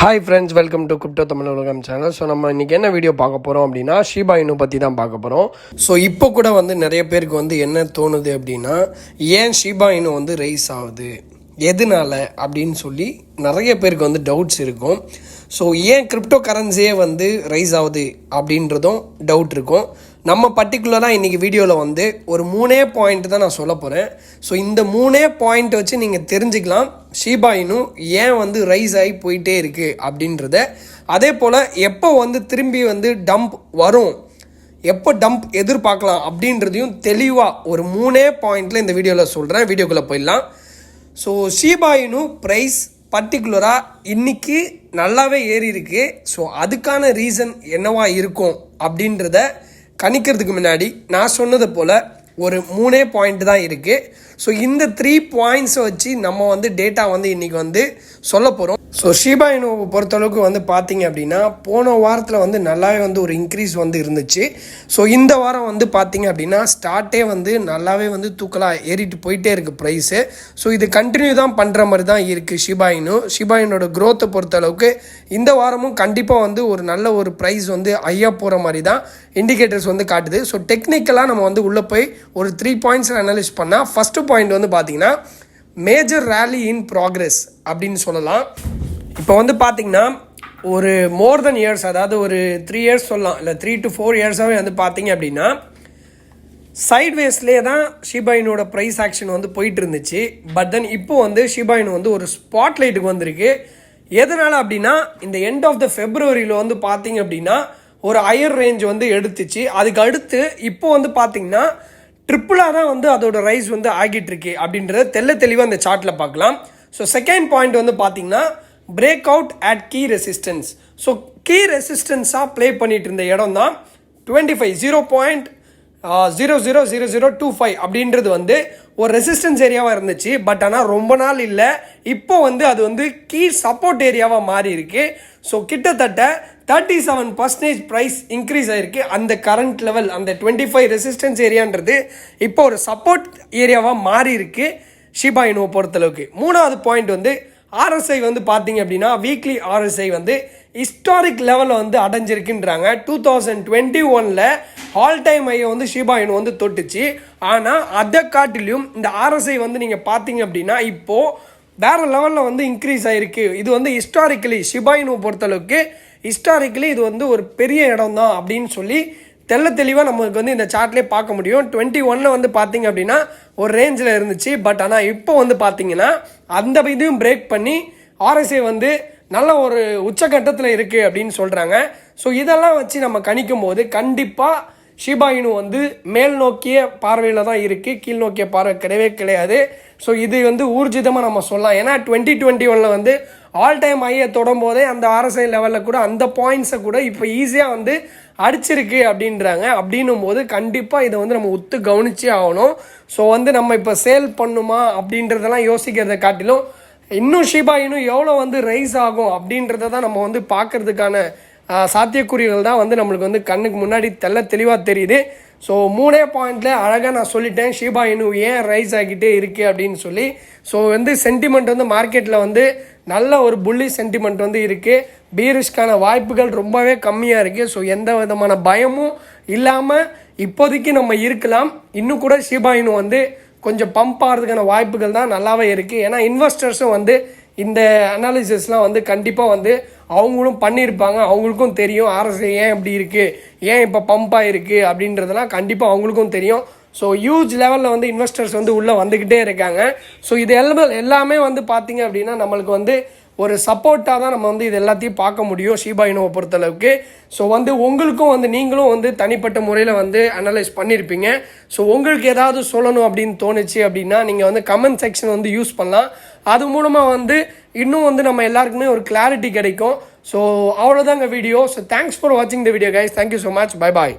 Hi friends, welcome to crypto Tamil உலகம் channel. So நம்ம இன்றைக்கி என்ன வீடியோ பார்க்க போகிறோம் அப்படின்னா ஷிபா இனு பற்றி தான் பார்க்க போகிறோம். ஸோ இப்போ கூட நிறைய பேருக்கு என்ன தோணுது அப்படின்னா, ஏன் ஷிபா இனு ரைஸ் ஆகுது, எதனால அப்படின்னு சொல்லி நிறைய பேருக்கு டவுட்ஸ் இருக்கும். ஸோ ஏன் கிரிப்டோ கரன்சியே ரைஸ் ஆகுது அப்படின்றதும் டவுட் இருக்கும். நம்ம பர்டிகுலராக இன்றைக்கி வீடியோவில் ஒரு 3 பாயிண்ட் தான் நான் சொல்ல போகிறேன். ஸோ இந்த 3 பாயிண்ட் வச்சு நீங்கள் தெரிஞ்சுக்கலாம் ஷிபா இனு ஏன் ரைஸ் ஆகி போயிட்டே இருக்குது அப்படின்றத. அதே போல் எப்போ திரும்பி டம்ப் வரும், எப்போ டம்ப் எதிர்பார்க்கலாம் அப்படின்றதையும் தெளிவாக ஒரு 3 பாயிண்டில் இந்த வீடியோவில் சொல்கிறேன். வீடியோக்குள்ளே போயிடலாம். ஸோ ஷிபா இனு ப்ரைஸ் பர்டிகுலராக இன்றைக்கி நல்லாவே ஏறி இருக்குது. ஸோ அதுக்கான ரீசன் என்னவா இருக்கும் அப்படின்றத கணிக்கிறதுக்கு முன்னாடி நான் சொன்னது போல் ஒரு 3 பாயிண்ட் தான் இருக்குது. ஸோ இந்த 3 பாயிண்ட்ஸை வச்சு நம்ம டேட்டா இன்றைக்கி சொல்ல போகிறோம். ஸோ ஷிபா இனுவை பொறுத்தளவுக்கு பார்த்தீங்க அப்படின்னா போன வாரத்தில் நல்லாவே ஒரு இன்க்ரீஸ் இருந்துச்சு. ஸோ இந்த வாரம் பார்த்தீங்க அப்படின்னா ஸ்டார்ட்டே நல்லாவே தூக்கலாக ஏறிட்டு போயிட்டே இருக்குது ப்ரைஸு. ஸோ இது கண்டினியூ தான் பண்ணுற மாதிரி தான் இருக்குது ஷிபா இனு. ஷிபா இனோட க்ரோத்தை பொறுத்தளவுக்கு இந்த வாரமும் கண்டிப்பாக ஒரு நல்ல ஒரு ப்ரைஸ் ஐயா போகிற மாதிரி தான் இண்டிகேட்டர்ஸ் காட்டுது. ஸோ டெக்னிக்கலாக நம்ம உள்ளே போய் ஒரு 3 பாயிண்ட்ஸ் அனலைஸ் பண்ணால் ஃபஸ்ட்டு பாயிண்ட் பார்த்தீங்கன்னா மேஜர் ரேலி இன் ப்ராக்ரெஸ் அப்படின்னு சொல்லலாம். இப்போ பார்த்தீங்கன்னா ஒரு மோர் தென் இயர்ஸ், அதாவது ஒரு 3 இயர்ஸ் சொல்லலாம், இல்லை 3 to 4 இயர்ஸாகவே பார்த்தீங்க அப்படின்னா சைட்வேஸ்லேயே தான் ஷிபா இனுவோட ப்ரைஸ் ஆக்ஷன் போயிட்டு இருந்துச்சு. பட் தென் இப்போ ஷிபா இனு ஒரு ஸ்பாட்லைட்டுக்கு வந்திருக்கு. எதனால் அப்படின்னா இந்த எண்ட் ஆஃப் த ஃபெப்ரவரியில் பார்த்தீங்க அப்படின்னா ஒரு ஹையர் ரேஞ்ச் எடுத்துச்சு. அதுக்கு அடுத்து இப்போ பார்த்தீங்கன்னா ட்ரிப்புளாக தான் அதோட ரைஸ் ஆகிட்டு இருக்கு அப்படின்றத தெளிவாக அந்த சார்ட்டில் பார்க்கலாம். ஸோ செகண்ட் பாயிண்ட் பார்த்தீங்கன்னா break out at key resistance. So key ரெசிஸ்டன்ஸாக ப்ளே பண்ணிட்டு இருந்த இடம் தான் 0.000025 அப்படின்றது ஒரு ரெசிஸ்டன்ஸ் ஏரியாவாக இருந்துச்சு. பட் ஆனால் ரொம்ப நாள் இல்லை, இப்போ அது கீ சப்போர்ட் ஏரியாவாக மாறி இருக்கு. ஸோ கிட்டத்தட்ட 37% ப்ரைஸ் இன்க்ரீஸ் ஆகிருக்கு. அந்த கரண்ட் லெவல் அந்த 25 ரெசிஸ்டன்ஸ் ஏரியான்றது இப்போ ஒரு சப்போர்ட் ஏரியாவாக மாறி இருக்கு ஷிபா இனுவை பொறுத்தளவுக்கு. மூணாவது பாயிண்ட் ஆர்எஸ்ஐ பார்த்தீங்க அப்படின்னா வீக்லி ஆர்எஸ்ஐ ஹிஸ்டாரிக் லெவலில் அடைஞ்சிருக்குன்றாங்க. 2021 ஆல் டைம் ஐயை ஷிபா இனு தொட்டுச்சு. ஆனால் அதை காட்டிலும் இந்த ஆர்எஸ்ஐ நீங்கள் பார்த்தீங்க அப்படின்னா இப்போது வேறு லெவலில் இன்க்ரீஸ் ஆகிருக்கு. இது ஹிஸ்டாரிக்கலி ஷிபா இனுவை பொறுத்தளவுக்கு ஹிஸ்டாரிக்கலி இது ஒரு பெரிய இடம் தான் அப்படின்னு சொல்லி தெளிவாக நமக்கு இந்த சார்ட்லேயே பார்க்க முடியும். 21 பார்த்தீங்க அப்படின்னா ஒரு ரேஞ்சில் இருந்துச்சு. பட் ஆனால் இப்போ பார்த்தீங்கன்னா அந்த இதையும் பிரேக் பண்ணி ஆர்எஸ்ஐ நல்ல ஒரு உச்சகட்டத்தில் இருக்குது அப்படின்னு சொல்கிறாங்க. ஸோ இதெல்லாம் வச்சு நம்ம கணிக்கும் போது கண்டிப்பாக ஷிபா இனு மேல் நோக்கிய பார்வையில் தான் இருக்குது, கீழ் நோக்கிய பார்வை கிடையாது. ஸோ இது ஊர்ஜிதமாக நம்ம சொல்லலாம். ஏன்னா 2021 ஆல் டைம் ஐயை தொடும் போதே அந்த ஆர்எஸ்ஐ லெவலில் கூட அந்த பாயிண்ட்ஸை கூட இப்போ ஈஸியாக அடிச்சிருக்கு அப்படின்றாங்க. அப்படின்னும் போது கண்டிப்பாக இதை நம்ம ஒத்து கவனிச்சே ஆகணும். ஸோ நம்ம இப்போ சேல் பண்ணுமா அப்படின்றதெல்லாம் யோசிக்கிறத காட்டிலும் இன்னும் ஷிபா இனு எவ்வளோ ரைஸ் ஆகும் அப்படின்றத தான் நம்ம பார்க்கறதுக்கான சாத்தியக்கூறுகள் தான் நம்மளுக்கு கண்ணுக்கு முன்னாடி தெளிவாக தெரியுது. ஸோ 3 பாயிண்டில் அழகாக நான் சொல்லிட்டேன் ஷிபா இனு ஏன் ரைஸ் ஆகிட்டே இருக்குது அப்படின்னு சொல்லி. ஸோ சென்டிமெண்ட் மார்க்கெட்டில் நல்ல ஒரு புள்ளி சென்டிமெண்ட் இருக்குது. பீரிஷ்கான வாய்ப்புகள் ரொம்பவே கம்மியாக இருக்குது. ஸோ எந்த விதமான பயமும் இல்லாமல் இப்போதைக்கு நம்ம இருக்கலாம். இன்னும் கூட ஷிபா இனு கொஞ்சம் பம்ப் ஆகிறதுக்கான வாய்ப்புகள் தான் நல்லாவே இருக்குது. ஏன்னா இன்வெஸ்டர்ஸும் இந்த அனாலிசிஸ்லாம் கண்டிப்பாக அவங்களும் பண்ணியிருப்பாங்க. அவங்களுக்கும் தெரியும் ஆர்எஸ்ஐ ஏன் இப்படி இருக்குது, ஏன் இப்போ பம்பாக இருக்குது அப்படின்றதெல்லாம் கண்டிப்பாக அவங்களுக்கும் தெரியும். ஸோ ஹியூஜ் லெவலில் இன்வெஸ்டர்ஸ் உள்ளே வந்துக்கிட்டே இருக்காங்க. ஸோ இது எல்லாமே பார்த்தீங்க அப்படின்னா நம்மளுக்கு ஒரு சப்போர்ட்டாக தான் நம்ம இது எல்லாத்தையும் பார்க்க முடியும் ஷிபா இனுவை பொறுத்தளவுக்கு. ஸோ உங்களுக்கும் நீங்களும் தனிப்பட்ட முறையில் அனலைஸ் பண்ணியிருப்பீங்க. ஸோ உங்களுக்கு ஏதாவது சொல்லணும் அப்படின்னு தோணுச்சு அப்படின்னா நீங்கள் கமெண்ட் செக்ஷன் யூஸ் பண்ணலாம். அது மூலமாக இன்னும் நம்ம எல்லாருக்குமே ஒரு கிளாரிட்டி கிடைக்கும். ஸோ அவ்வளோதாங்க வீடியோ. ஸோ தேங்க்ஸ் ஃபார் வாட்சிங் the video guys. Thank you so much. Bye bye.